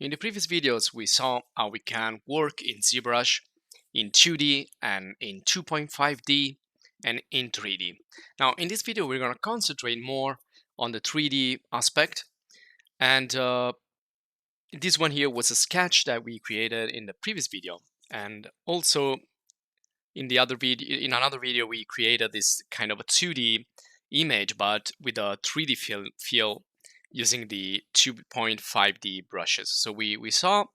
In the previous videos, we saw how we can work in ZBRUSH in 2D and in 2.5D and in 3D. Now, in this video, we're going to concentrate more on the 3D aspect. And this one here was a sketch that we created in the previous video. And also in the other video, in another video, we created this kind of a 2D image, but with a 3D feel using the 2.5D brushes. So we saw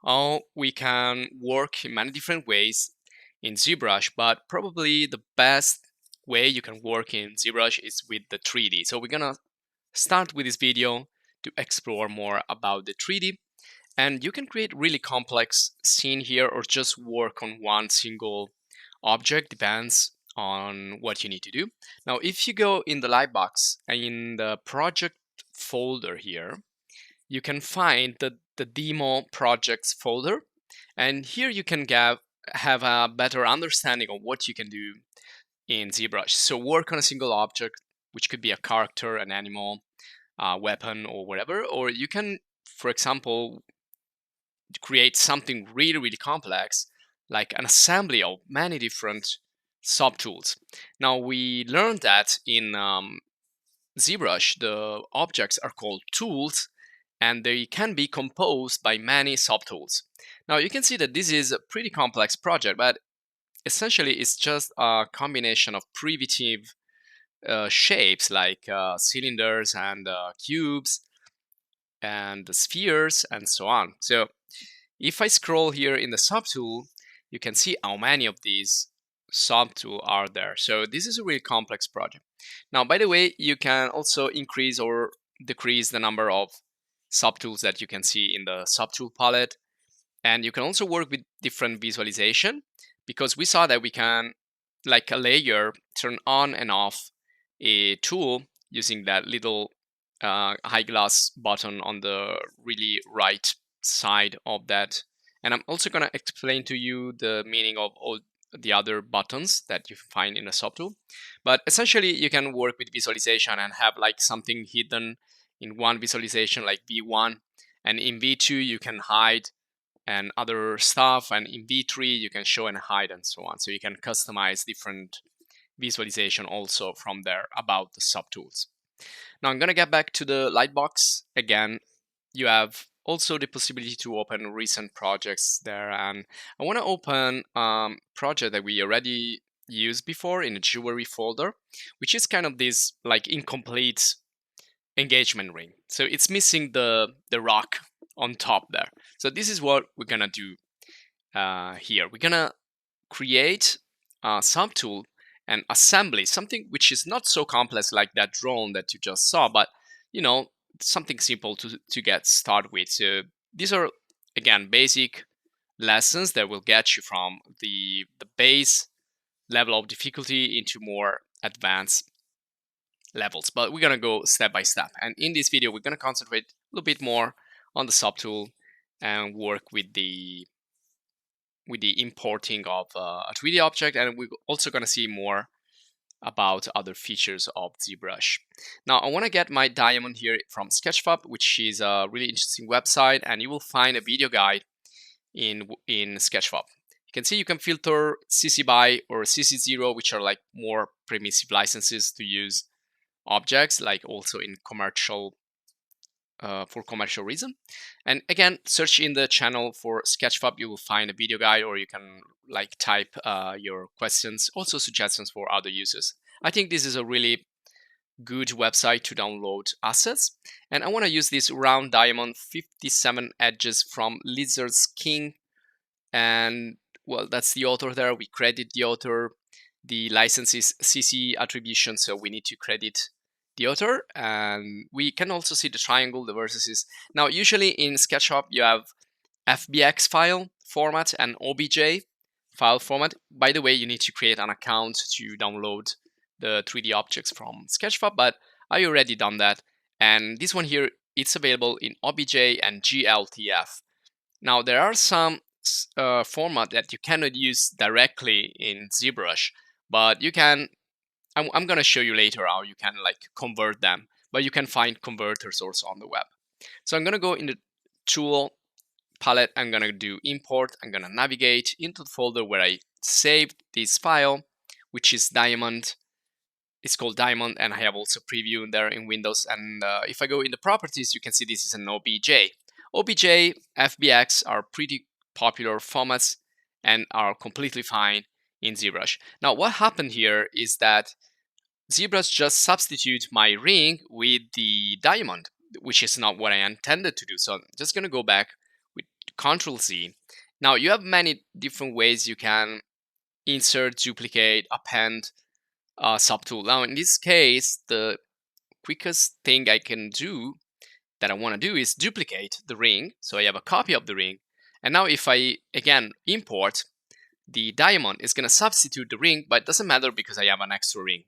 how we can work in many different ways in ZBrush, but probably the best way you can work in ZBrush is with the 3D. So we're gonna start with this video to explore more about the 3D. And you can create really complex scene here or just work on one single object, depends on what you need to do. Now, if you go in the Lightbox and in the project folder here, you can find the demo projects folder, and here you can have a better understanding of what you can do in ZBrush. So work on a single object, which could be a character, an animal, a weapon, or whatever. Or you can, for example, create something really complex, like an assembly of many different subtools. Now, we learned that in ZBrush, the objects are called tools, and they can be composed by many subtools. Now, you can see that this is a pretty complex project, but essentially it's just a combination of primitive shapes like cylinders and cubes and spheres and so on. So if I scroll here in the subtool, you can see how many of these subtools are there. So this is a really complex project. Now, by the way, you can also increase or decrease the number of subtools that you can see in the subtool palette. And you can also work with different visualization, because we saw that we can, like a layer, turn on and off a tool using that little eyeglass button on the really right side of that. And I'm also going to explain to you the meaning of all the other buttons that you find in a subtool. But essentially, you can work with visualization and have like something hidden in one visualization like V1, and in V2 you can hide and other stuff, and in V3 you can show and hide and so on. So you can customize different visualization also from there about the subtools. Now I'm gonna get back to the Lightbox. Again, you have also the possibility to open recent projects there, and I want to open project that we already used before in the jewelry folder, which is kind of this like incomplete engagement ring. So it's missing the rock on top there. So this is what we're gonna do here. We're gonna create a subtool and assembly, something which is not so complex like that drone that you just saw, but you know, something simple to get started with. So these are, again, basic lessons that will get you from the base level of difficulty into more advanced levels. But we're gonna go step by step. And in this video, we're gonna concentrate a little bit more on the subtool and work with the importing of a 3D object, and we're also gonna see more about other features of ZBrush. Now, I want to get my diamond here from SketchUp, which is a really interesting website, and you will find a video guide in SketchUp. You can see you can filter CC BY or CC0, which are like more permissive licenses to use objects, like also in commercial for commercial reason. And again, search in the channel for SketchUp, you will find a video guide, or you can like type your questions, also suggestions for other users. I think this is a really good website to download assets. And I want to use this round diamond 57 edges from Lizard's King. And well, that's the author there. We credit the author. The license is CC Attribution, so we need to credit the author. And we can also see the triangle, the vertices. Now, usually in SketchUp, you have FBX file format and OBJ file format. By the way, you need to create an account to download the 3D objects from SketchUp, but I already done that. And this one here, it's available in OBJ and GLTF. Now, there are some format that you cannot use directly in ZBrush, but you can. I'm going to show you later how you can like convert them, but you can find converters also on the web. So I'm going to go in the tool palette, I'm gonna do import. I'm gonna navigate into the folder where I saved this file, which is diamond. It's called diamond, and I have also preview there in Windows. And if I go in the properties, you can see this is an OBJ. OBJ, FBX are pretty popular formats and are completely fine in ZBrush. Now, what happened here is that ZBrush just substitute my ring with the diamond, which is not what I intended to do. So I'm just gonna go back with Control Z. Now you have many different ways you can insert, duplicate, append subtool. Now in this case, the quickest thing I can do that I want to do is duplicate the ring. So I have a copy of the ring. And now if I, again, import, the diamond is going to substitute the ring, but it doesn't matter because I have an extra ring.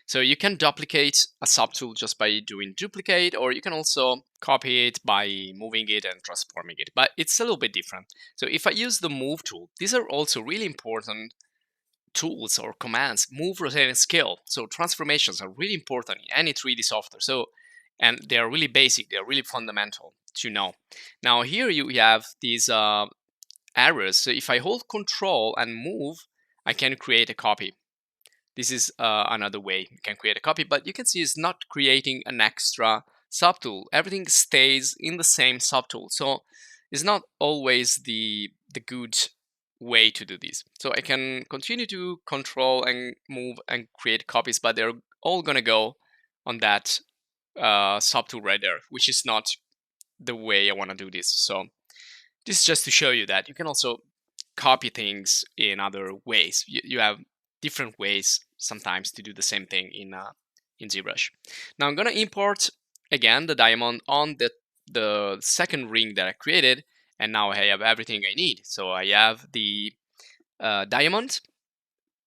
So you can duplicate a subtool just by doing duplicate, or you can also copy it by moving it and transforming it, but it's a little bit different. So if I use the move tool, these are also really important tools or commands. Move, rotate, and scale. So transformations are really important in any 3D software. So, and they are really basic. They are really fundamental to know. Now here you have these arrows. So if I hold Control and move, I can create a copy. This is another way you can create a copy, but you can see it's not creating an extra subtool. Everything stays in the same subtool. So it's not always the good way to do this. So I can continue to control and move and create copies, but they're all gonna go on that subtool right there, which is not the way I want to do this. So this is just to show you that you can also copy things in other ways. You have different ways sometimes to do the same thing in ZBrush. Now I'm gonna import again the diamond on the second ring that I created, and now I have everything I need. So I have the diamond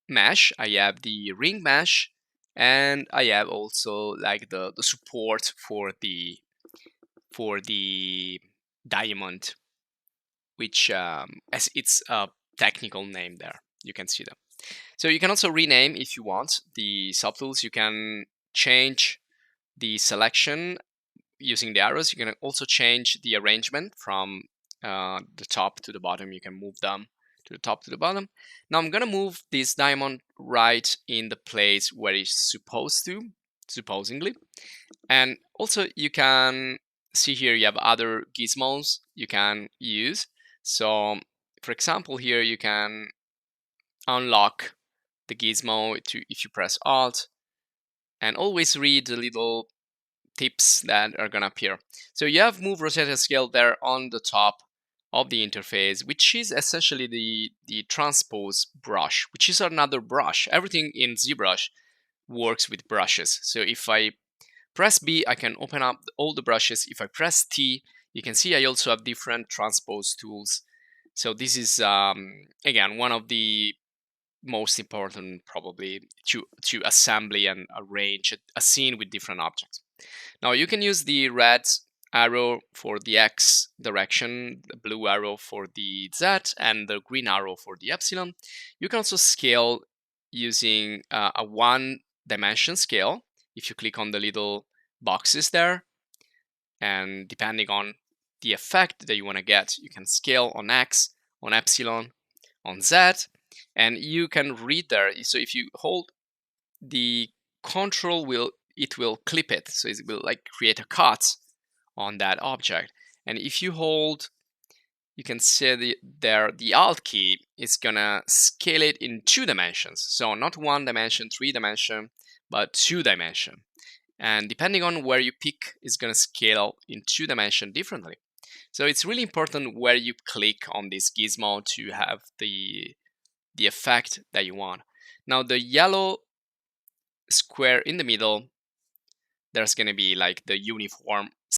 mesh, I have the ring mesh, and I have also like the support for the diamond, which as its a technical name there. You can see them. So you can also rename if you want the subtools. You can change the selection using the arrows. You can also change the arrangement from the top to the bottom. You can move them to the top to the bottom. Now I'm gonna move this diamond right in the place where it's supposed to, supposedly. And also you can see here you have other gizmos you can use. So for example, here you can unlock the gizmo if you press Alt, and always read the little tips that are gonna appear. So you have move, rotate, and scale there on the top of the interface, which is essentially the transpose brush, which is another brush. Everything in ZBrush works with brushes. So if I press B, I can open up all the brushes. If I press T, you can see I also have different transpose tools. So this is again one of the most important probably to assembly and arrange a scene with different objects. Now you can use the red arrow for the X direction, the blue arrow for the Z, and the green arrow for the epsilon. You can also scale using a one-dimension scale. If you click on the little boxes there, and depending on the effect that you want to get, you can scale on X, on epsilon, on Z, and you can read there. So if you hold the control, it will clip it. So it will like create a cut on that object. And if you hold, you can see the Alt key is gonna scale it in 2 dimensions. So not 1 dimension, 3 dimension, but 2 dimension. And depending on where you pick, it's gonna scale in 2 dimension differently. So it's really important where you click on this gizmo to have the effect that you want. Now the yellow square in the middle, there's gonna be like the uniform